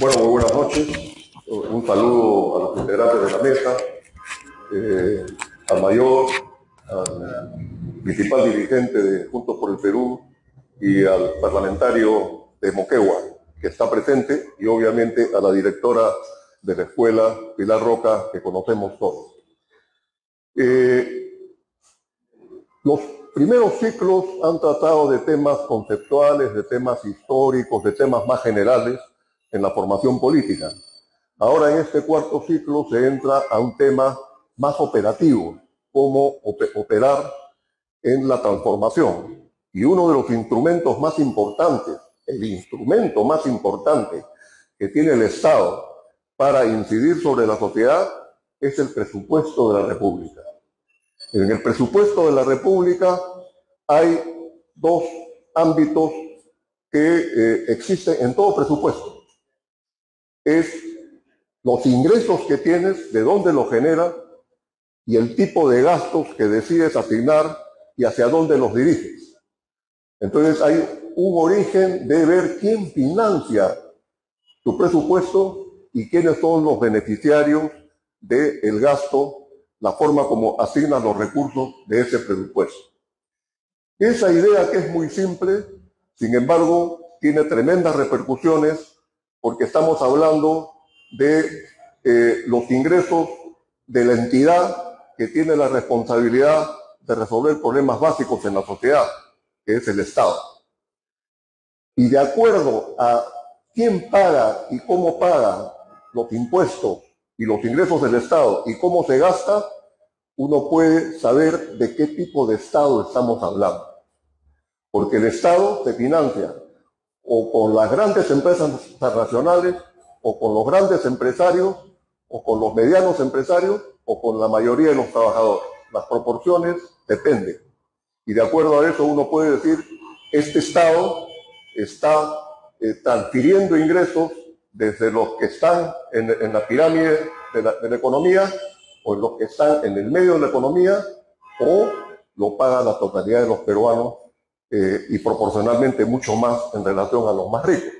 Bueno, muy buenas noches. Un saludo a los integrantes de la mesa, al mayor, al principal dirigente de Juntos por el Perú y al parlamentario de Moquegua, que está presente, y obviamente a la directora de la escuela, Pilar Roca, que conocemos todos. Los primeros ciclos han tratado de temas conceptuales, de temas históricos, de temas más generales en la formación política. Ahora en este cuarto ciclo se entra a un tema más operativo, cómo operar en la transformación. Y uno de los instrumentos más importantes, el instrumento más importante que tiene el Estado para incidir sobre la sociedad es el presupuesto de la República. En el presupuesto de la República hay dos ámbitos que existen en todo presupuesto. Es los ingresos que tienes, de dónde los generas, y el tipo de gastos que decides asignar y hacia dónde los diriges. Entonces hay un origen de ver quién financia tu presupuesto y quiénes son los beneficiarios del gasto, la forma como asignas los recursos de ese presupuesto. Esa idea, que es muy simple, sin embargo, tiene tremendas repercusiones porque estamos hablando de los ingresos de la entidad que tiene la responsabilidad de resolver problemas básicos en la sociedad, que es el Estado. Y de acuerdo a quién paga y cómo paga los impuestos y los ingresos del Estado y cómo se gasta, uno puede saber de qué tipo de Estado estamos hablando. Porque el Estado se financia o con las grandes empresas transnacionales, o con los grandes empresarios, o con los medianos empresarios, o con la mayoría de los trabajadores. Las proporciones dependen. Y de acuerdo a eso uno puede decir, este Estado está transfiriendo ingresos desde los que están en la pirámide de la economía, o los que están en el medio de la economía, o lo paga la totalidad de los peruanos, y proporcionalmente mucho más en relación a los más ricos.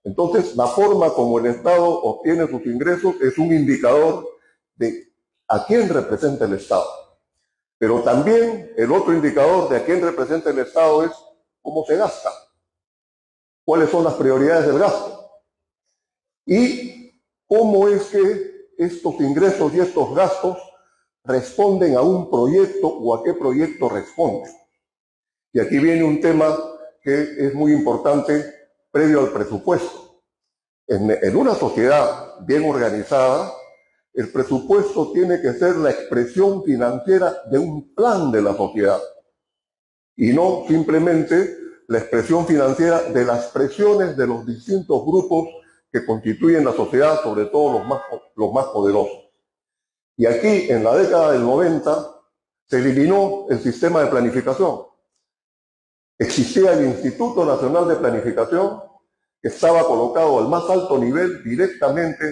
Entonces, la forma como el Estado obtiene sus ingresos es un indicador de a quién representa el Estado. Pero también el otro indicador de a quién representa el Estado es cómo se gasta, cuáles son las prioridades del gasto y cómo es que estos ingresos y estos gastos responden a un proyecto o a qué proyecto responden. Y aquí viene un tema que es muy importante previo al presupuesto. En una sociedad bien organizada, el presupuesto tiene que ser la expresión financiera de un plan de la sociedad y no simplemente la expresión financiera de las presiones de los distintos grupos que constituyen la sociedad, sobre todo los más poderosos. Y aquí, en la década del 90, se eliminó el sistema de planificación. Existía el Instituto Nacional de Planificación, que estaba colocado al más alto nivel, directamente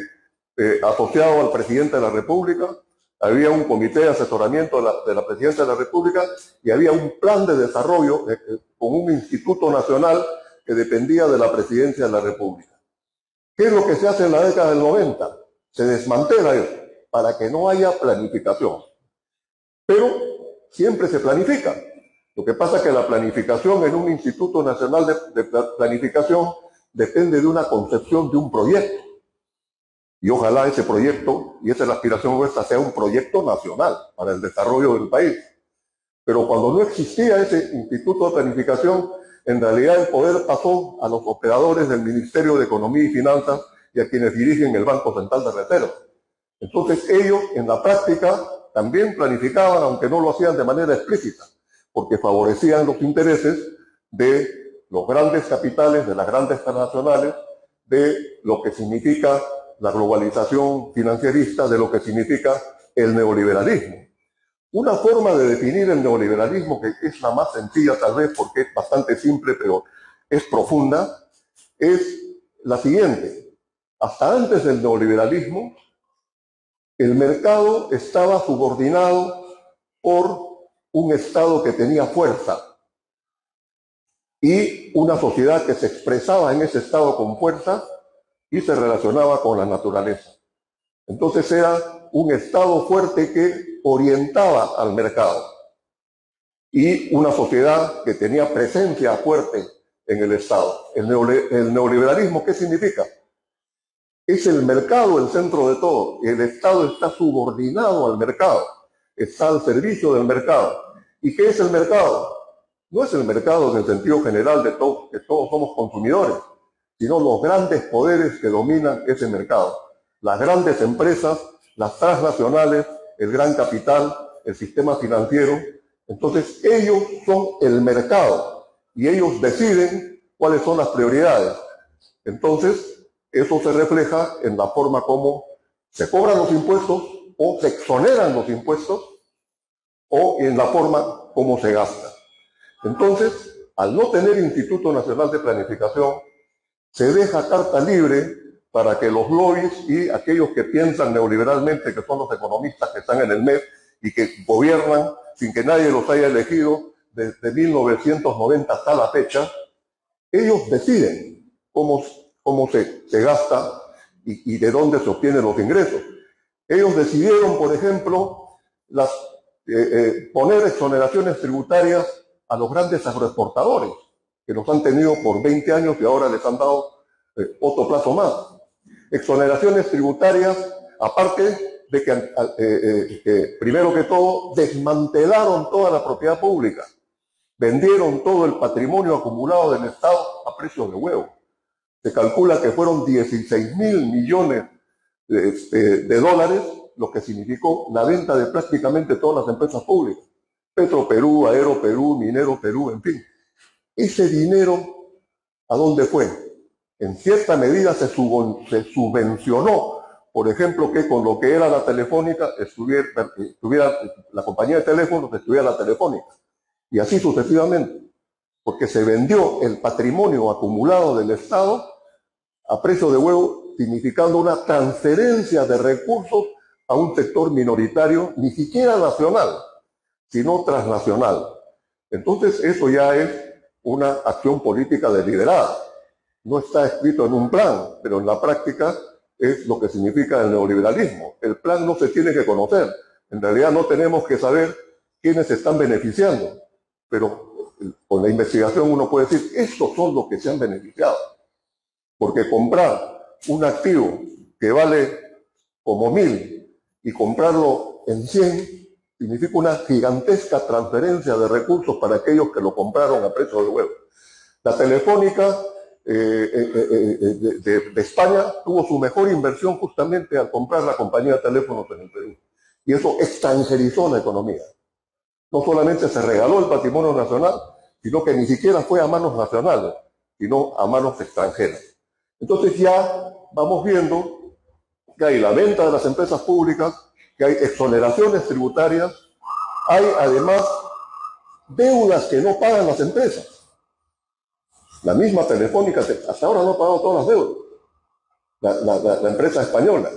asociado al presidente de la República. Había un comité de asesoramiento de la presidencia de la República y había un plan de desarrollo con un instituto nacional que dependía de la presidencia de la República. ¿Qué es lo que se hace en la década del 90? Se desmantela eso para que no haya planificación. Pero siempre se planifica. Lo que pasa es que la planificación en un Instituto Nacional de Planificación depende de una concepción de un proyecto. Y ojalá ese proyecto, y esa es la aspiración nuestra, sea un proyecto nacional para el desarrollo del país. Pero cuando no existía ese Instituto de Planificación, en realidad el poder pasó a los operadores del Ministerio de Economía y Finanzas y a quienes dirigen el Banco Central de Reserva. Entonces ellos en la práctica también planificaban, aunque no lo hacían de manera explícita, porque favorecían los intereses de los grandes capitales, de las grandes transnacionales, de lo que significa la globalización financierista, de lo que significa el neoliberalismo. Una forma de definir el neoliberalismo, que es la más sencilla tal vez porque es bastante simple, pero es profunda, es la siguiente. Hasta antes del neoliberalismo, el mercado estaba subordinado por un Estado que tenía fuerza y una sociedad que se expresaba en ese Estado con fuerza y se relacionaba con la naturaleza. Entonces era un Estado fuerte que orientaba al mercado y una sociedad que tenía presencia fuerte en el Estado. El neoliberalismo, ¿qué significa? Es el mercado el centro de todo. El Estado está subordinado al mercado, está al servicio del mercado. ¿Y qué es el mercado? No es el mercado en el sentido general de todos, que todos somos consumidores, sino los grandes poderes que dominan ese mercado. Las grandes empresas, las transnacionales, el gran capital, el sistema financiero. Entonces ellos son el mercado y ellos deciden cuáles son las prioridades. Entonces eso se refleja en la forma como se cobran los impuestos o se exoneran los impuestos o en la forma como se gasta. Entonces, al no tener Instituto Nacional de Planificación, se deja carta libre para que los lobbies y aquellos que piensan neoliberalmente, que son los economistas que están en el MEP y que gobiernan sin que nadie los haya elegido desde 1990 hasta la fecha, ellos deciden cómo se gasta y de dónde se obtienen los ingresos. Ellos decidieron, por ejemplo, poner exoneraciones tributarias a los grandes agroexportadores, que los han tenido por 20 años y ahora les han dado otro plazo más. Exoneraciones tributarias, aparte de que, primero que todo, desmantelaron toda la propiedad pública, vendieron todo el patrimonio acumulado del Estado a precios de huevo. Se calcula que fueron 16.000 millones de dólares, lo que significó la venta de prácticamente todas las empresas públicas. Petroperú, Aeroperú, Minero Perú, en fin. Ese dinero, ¿a dónde fue? En cierta medida se subvencionó, por ejemplo, que con lo que era la Telefónica estuviera la compañía de teléfonos, estuviera la Telefónica. Y así sucesivamente. Porque se vendió el patrimonio acumulado del Estado a precio de huevo, significando una transferencia de recursos a un sector minoritario, ni siquiera nacional, sino transnacional. Entonces eso ya es una acción política deliberada. No está escrito en un plan, pero en la práctica es lo que significa el neoliberalismo. El plan no se tiene que conocer. En realidad no tenemos que saber quiénes se están beneficiando, pero con la investigación uno puede decir, estos son los que se han beneficiado. Porque comprar un activo que vale como 1.000 y comprarlo en 100 significa una gigantesca transferencia de recursos para aquellos que lo compraron a precio de huevo. La Telefónica de España tuvo su mejor inversión justamente al comprar la compañía de teléfonos en el Perú. Y eso extranjerizó la economía. No solamente se regaló el patrimonio nacional, sino que ni siquiera fue a manos nacionales, sino a manos extranjeras. Entonces ya vamos viendo que hay la venta de las empresas públicas, que hay exoneraciones tributarias, hay además deudas que no pagan las empresas. La misma Telefónica hasta ahora no ha pagado todas las deudas, la empresa española.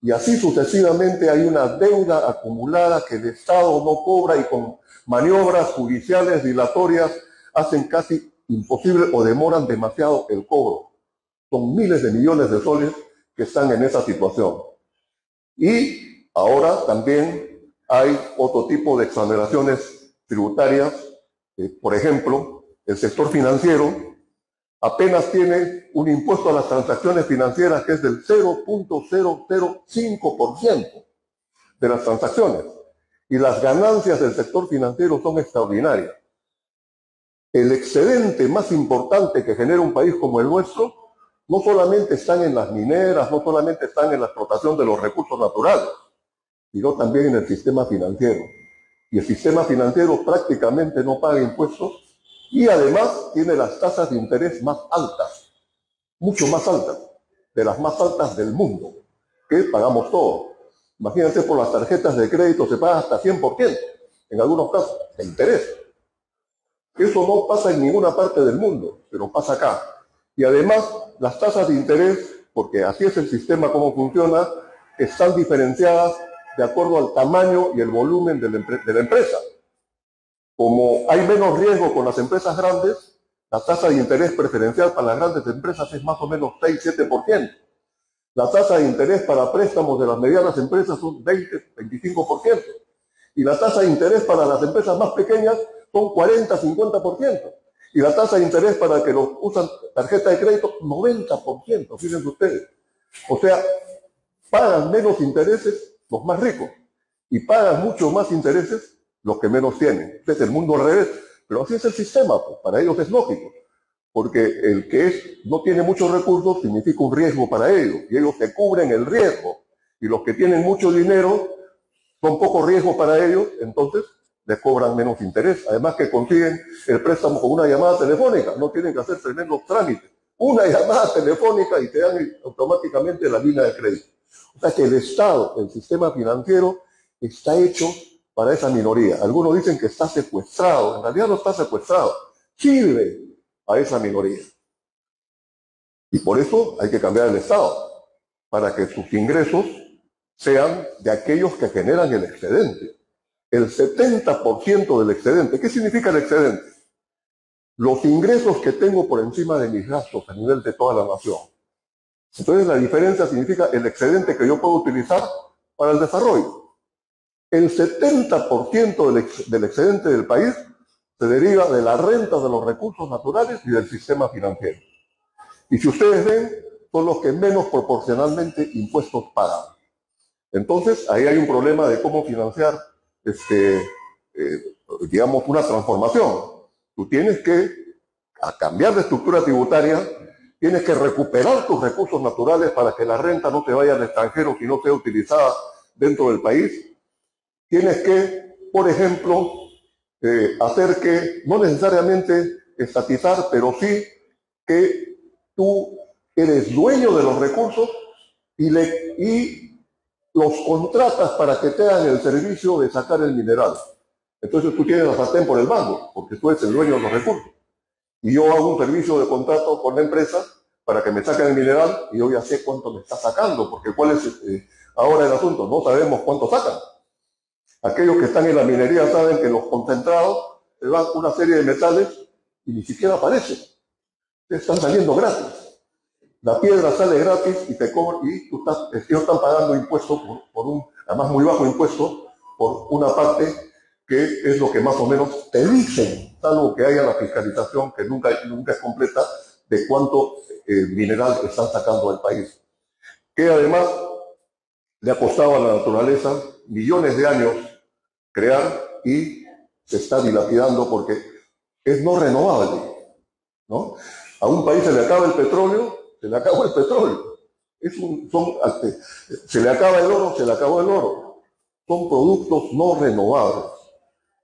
Y así sucesivamente hay una deuda acumulada que el Estado no cobra y con maniobras judiciales dilatorias hacen casi imposible o demoran demasiado el cobro. Son miles de millones de soles que están en esa situación. Y ahora también hay otro tipo de exoneraciones tributarias. Por ejemplo, el sector financiero apenas tiene un impuesto a las transacciones financieras que es del 0.005% de las transacciones. Y las ganancias del sector financiero son extraordinarias. El excedente más importante que genera un país como el nuestro no solamente están en las mineras, no solamente están en la explotación de los recursos naturales, sino también en el sistema financiero. Y el sistema financiero prácticamente no paga impuestos y además tiene las tasas de interés más altas, mucho más altas, de las más altas del mundo, que pagamos todos. Imagínense, por las tarjetas de crédito se paga hasta 100%, en algunos casos, de interés. Eso no pasa en ninguna parte del mundo, pero pasa acá. Y además, las tasas de interés, porque así es el sistema como funciona, están diferenciadas de acuerdo al tamaño y el volumen de la empresa. Como hay menos riesgo con las empresas grandes, La tasa de interés preferencial para las grandes empresas es más o menos 6-7%. La tasa de interés para préstamos de las medianas empresas son 20-25%. Y la tasa de interés para las empresas más pequeñas son 40-50%. Y la tasa de interés para que los usan tarjeta de crédito, 90%, fíjense ustedes. O sea, pagan menos intereses los más ricos y pagan mucho más intereses los que menos tienen. Este es el mundo al revés, pero así es el sistema, pues, para ellos es lógico, porque el que no tiene muchos recursos significa un riesgo para ellos, y ellos se cubren el riesgo, y los que tienen mucho dinero son poco riesgo para ellos, entonces les cobran menos interés. Además que consiguen el préstamo con una llamada telefónica, no tienen que hacer tremendos trámites. Una llamada telefónica y te dan automáticamente la línea de crédito. O sea que el Estado, el sistema financiero, está hecho para esa minoría. Algunos dicen que está secuestrado, en realidad no está secuestrado, sirve a esa minoría. Y por eso hay que cambiar el Estado, para que sus ingresos sean de aquellos que generan el excedente. El 70% del excedente. ¿Qué significa el excedente? Los ingresos que tengo por encima de mis gastos a nivel de toda la nación. Entonces la diferencia significa el excedente que yo puedo utilizar para el desarrollo. El 70% del excedente del país se deriva de la renta de los recursos naturales y del sistema financiero. Y si ustedes ven, son los que menos proporcionalmente impuestos pagan. Entonces, ahí hay un problema de cómo financiar, digamos, una transformación. Tú tienes que, a cambiar de estructura tributaria, tienes que recuperar tus recursos naturales para que la renta no te vaya al extranjero, sino sea utilizada dentro del país. Tienes que, por ejemplo, hacer que, no necesariamente estatizar, pero sí que tú eres dueño de los recursos y los contratas para que te hagan el servicio de sacar el mineral. Entonces tú tienes la sartén por el mango, porque tú eres el dueño de los recursos. Y yo hago un servicio de contrato con la empresa para que me saquen el mineral y yo ya sé cuánto me está sacando, porque cuál es ahora el asunto, no sabemos cuánto sacan. Aquellos que están en la minería saben que los concentrados te dan una serie de metales y ni siquiera aparecen. Te están saliendo gratis. La piedra sale gratis y te cobran, y ellos están pagando impuestos por un, además muy bajo impuesto, por una parte que es lo que más o menos te dicen, salvo que haya la fiscalización que nunca es completa, de cuánto mineral están sacando del país. Que además le ha costado a la naturaleza millones de años crear y se está dilapidando porque es no renovable, ¿no? A un país se le acaba el petróleo, se le acabó el petróleo. Se le acaba el oro, se le acabó el oro. Son productos no renovables.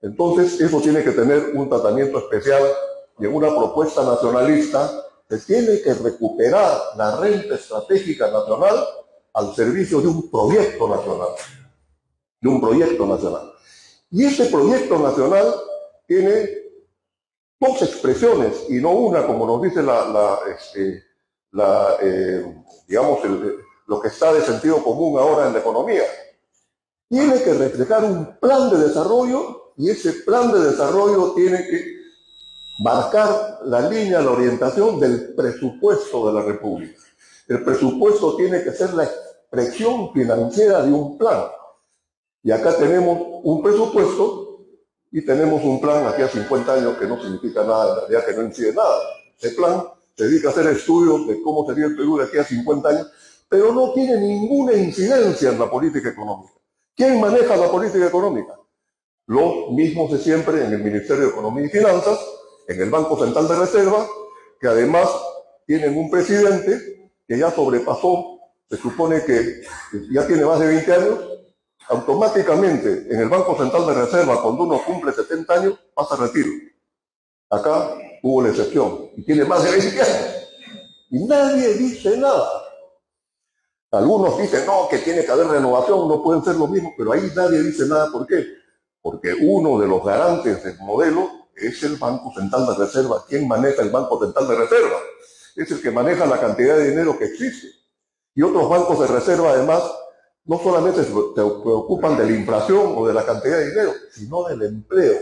Entonces, eso tiene que tener un tratamiento especial y en una propuesta nacionalista se tiene que recuperar la renta estratégica nacional al servicio de un proyecto nacional. De un proyecto nacional. Y ese proyecto nacional tiene dos expresiones y no una, como nos dice digamos, lo que está de sentido común ahora en la economía. Tiene que reflejar un plan de desarrollo y ese plan de desarrollo tiene que marcar la línea, la orientación del presupuesto de la República. El presupuesto tiene que ser la expresión financiera de un plan. Y acá tenemos un presupuesto y tenemos un plan aquí a 50 años que no significa nada, en realidad que no incide nada. Ese plan se dedica a hacer estudios de cómo sería el Perú de aquí a 50 años, pero no tiene ninguna incidencia en la política económica. ¿Quién maneja la política económica? Los mismos de siempre en el Ministerio de Economía y Finanzas, en el Banco Central de Reserva, que además tienen un presidente que ya sobrepasó, se supone que ya tiene más de 20 años, automáticamente en el Banco Central de Reserva, cuando uno cumple 70 años, pasa a retiro. Acá hubo la excepción, y tiene más de 20 años. Y nadie dice nada. Algunos dicen, no, que tiene que haber renovación, no pueden ser lo mismo, pero ahí nadie dice nada. ¿Por qué? Porque uno de los garantes del modelo es el Banco Central de Reserva. ¿Quién maneja el Banco Central de Reserva? Es el que maneja la cantidad de dinero que existe. Y otros bancos de reserva, además, no solamente se preocupan de la inflación o de la cantidad de dinero, sino del empleo.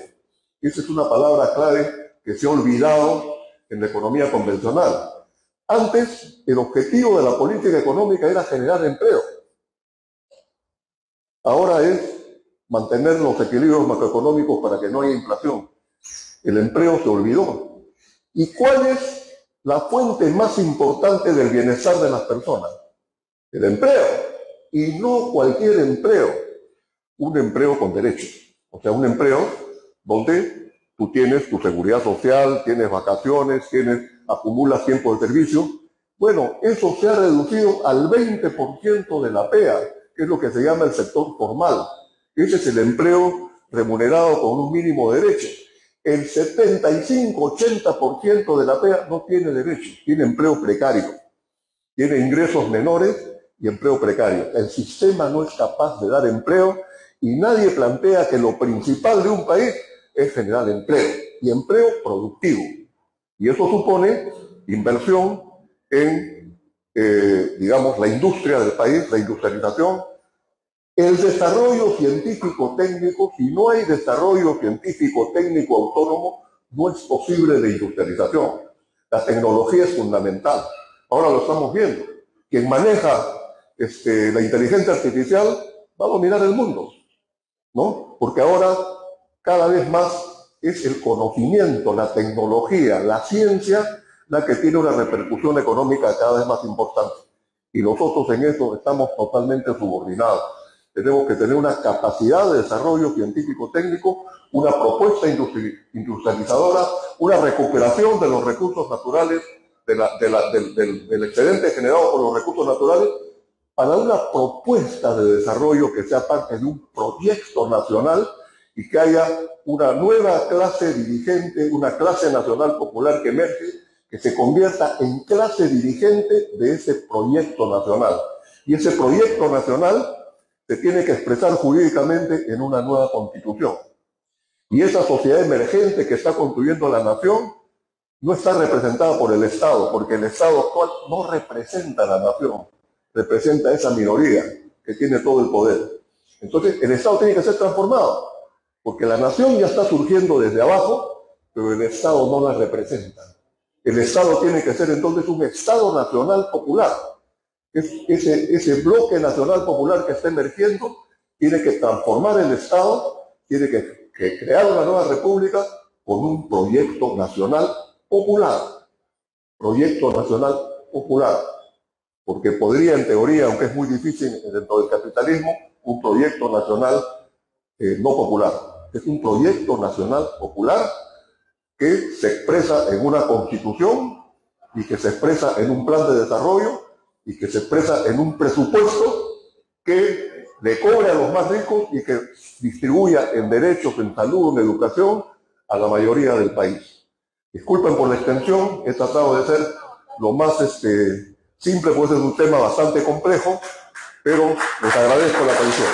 Esa es una palabra clave que se ha olvidado en la economía convencional. Antes, el objetivo de la política económica era generar empleo. Ahora es mantener los equilibrios macroeconómicos para que no haya inflación. El empleo se olvidó. ¿Y cuál es la fuente más importante del bienestar de las personas? El empleo. Y no cualquier empleo. Un empleo con derechos. O sea, un empleo donde tú tienes tu seguridad social, tienes vacaciones, acumulas tiempo de servicio. Bueno, eso se ha reducido al 20% de la PEA, que es lo que se llama el sector formal. Ese es el empleo remunerado con un mínimo de derechos. El 75-80% de la PEA no tiene derechos, tiene empleo precario, tiene ingresos menores y empleo precario. El sistema no es capaz de dar empleo y nadie plantea que lo principal de un país es generar empleo y empleo productivo. Y eso supone inversión en, digamos, la industria del país, la industrialización. El desarrollo científico-técnico, si no hay desarrollo científico-técnico autónomo, no es posible la industrialización. La tecnología es fundamental. Ahora lo estamos viendo. Quien maneja la inteligencia artificial va a dominar el mundo, ¿no? Porque ahora cada vez más es el conocimiento, la tecnología, la ciencia, la que tiene una repercusión económica cada vez más importante. Y nosotros en eso estamos totalmente subordinados. Tenemos que tener una capacidad de desarrollo científico-técnico, una propuesta industrializadora, una recuperación de los recursos naturales, del excedente generado por los recursos naturales, para una propuesta de desarrollo que sea parte de un proyecto nacional y que haya una nueva clase dirigente, una clase nacional popular que emerge, que se convierta en clase dirigente de ese proyecto nacional. Y ese proyecto nacional se tiene que expresar jurídicamente en una nueva constitución. Y esa sociedad emergente que está construyendo la nación no está representada por el Estado, porque el Estado actual no representa a la nación, representa a esa minoría que tiene todo el poder. Entonces, el Estado tiene que ser transformado, porque la nación ya está surgiendo desde abajo, pero el Estado no la representa. El Estado tiene que ser entonces un Estado nacional popular. Ese bloque nacional popular que está emergiendo tiene que transformar el Estado, tiene que crear una nueva república con un proyecto nacional popular. Proyecto nacional popular. Porque podría, en teoría, aunque es muy difícil dentro del capitalismo, un proyecto nacional no popular. Es un proyecto nacional popular que se expresa en una constitución y que se expresa en un plan de desarrollo y que se expresa en un presupuesto que le cobre a los más ricos y que distribuya en derechos, en salud, en educación, a la mayoría del país. Disculpen por la extensión, he tratado de ser lo más simple, pues es un tema bastante complejo, pero les agradezco la atención.